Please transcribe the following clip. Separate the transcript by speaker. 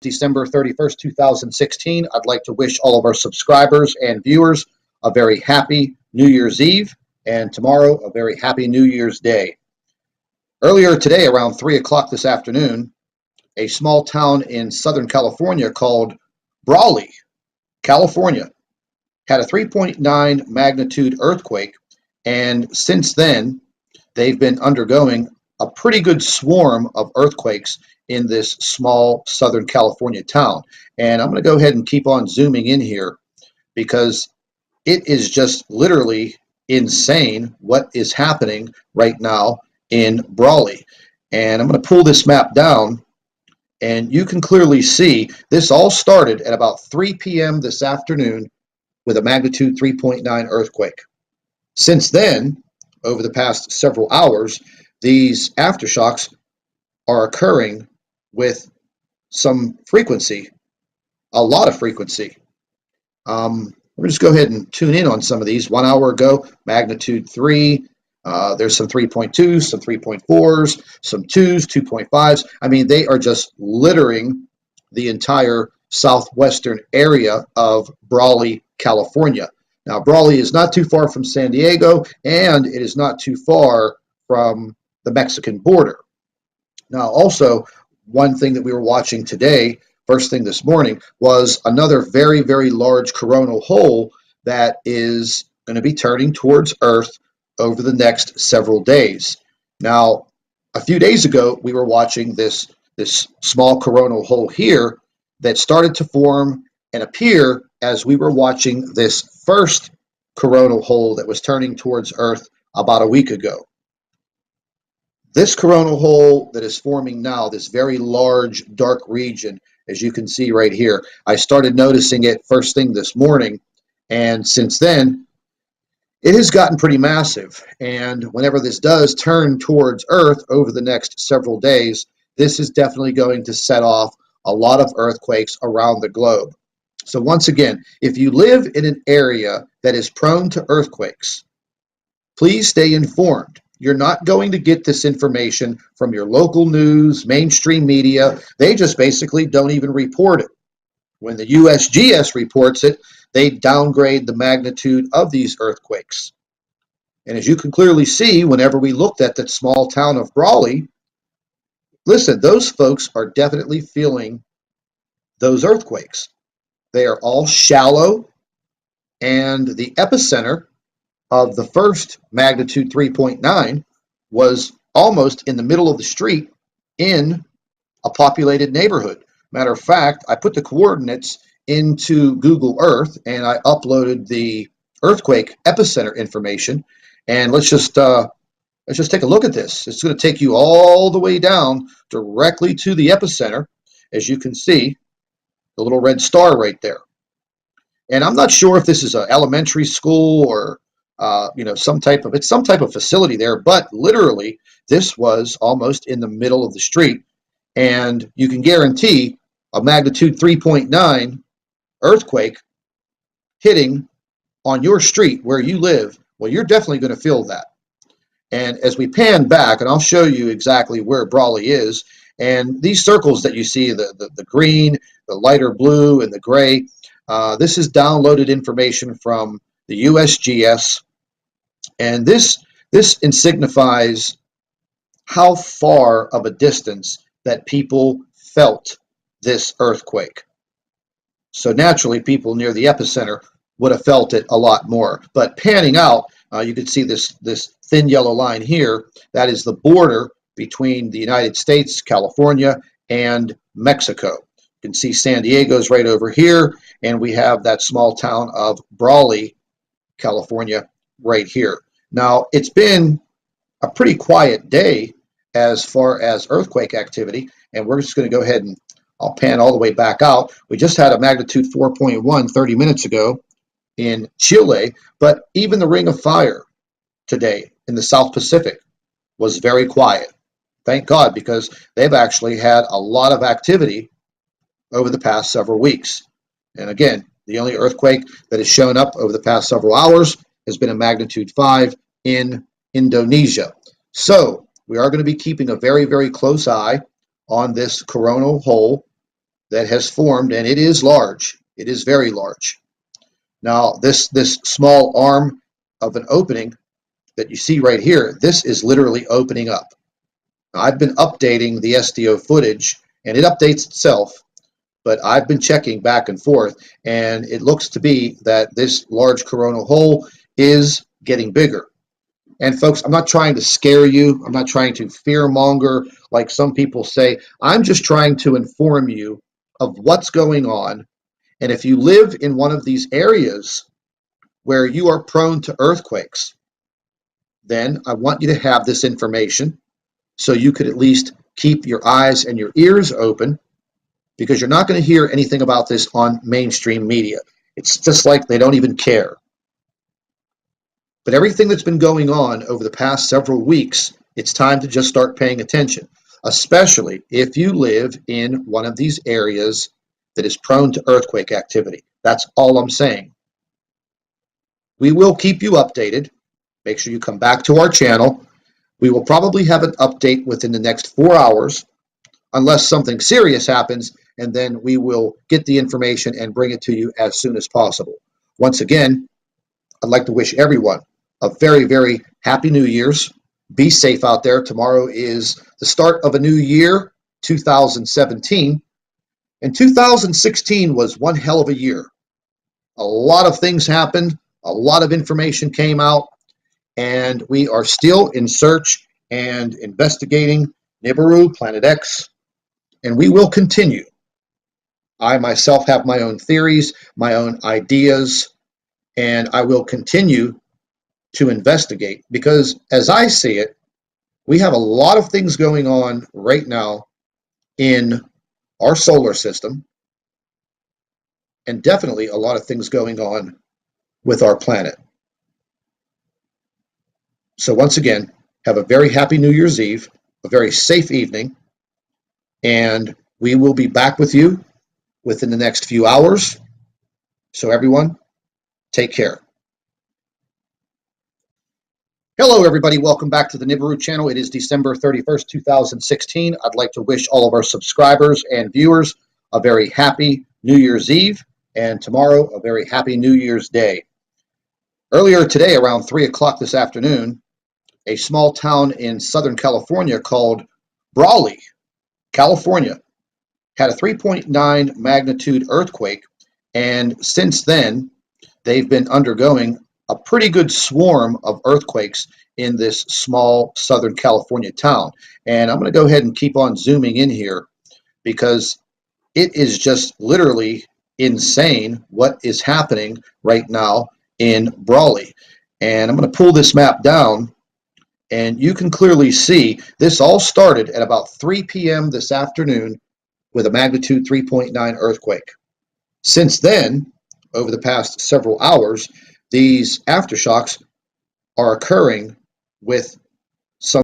Speaker 1: December 31st, 2016. I'd like to wish all of our subscribers and viewers a very happy New Year's Eve, and tomorrow a very happy New Year's Day. Earlier today, around 3 o'clock this afternoon, a small town in Southern California called Brawley, California, had a 3.9 magnitude earthquake, and since then, they've been undergoing a pretty good swarm of earthquakes in this small Southern California town. And I'm going to go ahead and keep on zooming in here because it is just literally insane what is happening right now in Brawley. And I'm going to pull this map down, and you can clearly see this all started at about 3 p.m. this afternoon with a magnitude 3.9 earthquake. Since then, over the past several hours, these aftershocks are occurring with some frequency, a lot of frequency. We'll just go ahead and tune in on some of these. 1 hour ago, magnitude 3. There's some 3.2s, some 3.4s, some 2s, 2.5s. I mean, they are just littering the entire southwestern area of Brawley, California. Now, Brawley is not too far from San Diego, and it is not too far from the Mexican border. Now, also, one thing that we were watching today, first thing this morning, was another very, very large coronal hole that is going to be turning towards Earth over the next several days. Now, a few days ago, we were watching this small coronal hole here that started to form and appear as we were watching this first coronal hole that was turning towards Earth about a week ago. This coronal hole that is forming now, this very large dark region, as you can see right here, I started noticing it first thing this morning, and since then, it has gotten pretty massive. And whenever this does turn towards Earth over the next several days, this is definitely going to set off a lot of earthquakes around the globe. So once again, if you live in an area that is prone to earthquakes, please stay informed. You're not going to get this information from your local news, mainstream media. They just basically don't even report it. When the USGS reports it, they downgrade the magnitude of these earthquakes. And as you can clearly see, whenever we looked at that small town of Brawley, listen, those folks are definitely feeling those earthquakes. They are all shallow, and the epicenter of the first magnitude 3.9 was almost in the middle of the street in a populated neighborhood. Matter of fact, I put the coordinates into Google Earth and I uploaded the earthquake epicenter information. And let's just take a look at this. It's going to take you all the way down directly to the epicenter, as you can see, the little red star right there. And I'm not sure if this is an elementary school or some type of facility there, but literally this was almost in the middle of the street, and you can guarantee a magnitude 3.9 earthquake hitting on your street where you live. Well, you're definitely going to feel that. And as we pan back, and I'll show you exactly where Brawley is, and these circles that you see, the green, the lighter blue, and the gray, this is downloaded information from the USGS, and this signifies how far of a distance that people felt this earthquake. So naturally, people near the epicenter would have felt it a lot more. But panning out, you can see this thin yellow line here. That is the border between the United States, California, and Mexico. You can see San Diego's right over here, and we have that small town of Brawley, California, right here. Now, it's been a pretty quiet day as far as earthquake activity, and we're just going to go ahead and I'll pan all the way back out. We just had a magnitude 4.1 30 minutes ago in Chile, but even the Ring of Fire today in the South Pacific was very quiet. Thank God, because they've actually had a lot of activity over the past several weeks. And again, the only earthquake that has shown up over the past several hours has been a magnitude 5 in Indonesia. So we are going to be keeping a very, very close eye on this coronal hole that has formed, and it is large. It is very large. Now, this small arm of an opening that you see right here, this is literally opening up. Now, I've been updating the SDO footage, and it updates itself, but I've been checking back and forth, and it looks to be that this large coronal hole is getting bigger. And folks, I'm not trying to scare you. I'm not trying to fear monger like some people say. I'm just trying to inform you of what's going on. And if you live in one of these areas where you are prone to earthquakes, then I want you to have this information so you could at least keep your eyes and your ears open, because you're not going to hear anything about this on mainstream media. It's just like they don't even care. But everything that's been going on over the past several weeks, it's time to just start paying attention, especially if you live in one of these areas that is prone to earthquake activity. That's all I'm saying. We will keep you updated. Make sure you come back to our channel. We will probably have an update within the next 4 hours, unless something serious happens, and then we will get the information and bring it to you as soon as possible. Once again, I'd like to wish everyone a very, very happy New Year's. Be safe out there. Tomorrow is the start of a new year, 2017. And 2016 was one hell of a year. A lot of things happened. A lot of information came out. And we are still in search and investigating Nibiru, Planet X. And we will continue. I myself have my own theories, my own ideas, and I will continue to investigate, because as I see it, we have a lot of things going on right now in our solar system, and definitely a lot of things going on with our planet. So once again, have a very happy New Year's Eve, a very safe evening, and we will be back with you within the next few hours. So everyone, take care. Hello, everybody. Welcome back to the Nibiru channel. It is December 31st, 2016. I'd like to wish all of our subscribers and viewers a very happy New Year's Eve, and tomorrow a very happy New Year's Day. Earlier today, around 3 o'clock this afternoon, a small town in Southern California called Brawley, California, had a 3.9 magnitude earthquake, and since then, they've been undergoing a pretty good swarm of earthquakes in this small Southern California town. And I'm going to go ahead and keep on zooming in here, because it is just literally insane what is happening right now in Brawley. And I'm going to pull this map down, and you can clearly see this all started at about 3 p.m. this afternoon with a magnitude 3.9 earthquake. Since then, over the past several hours, these aftershocks are occurring with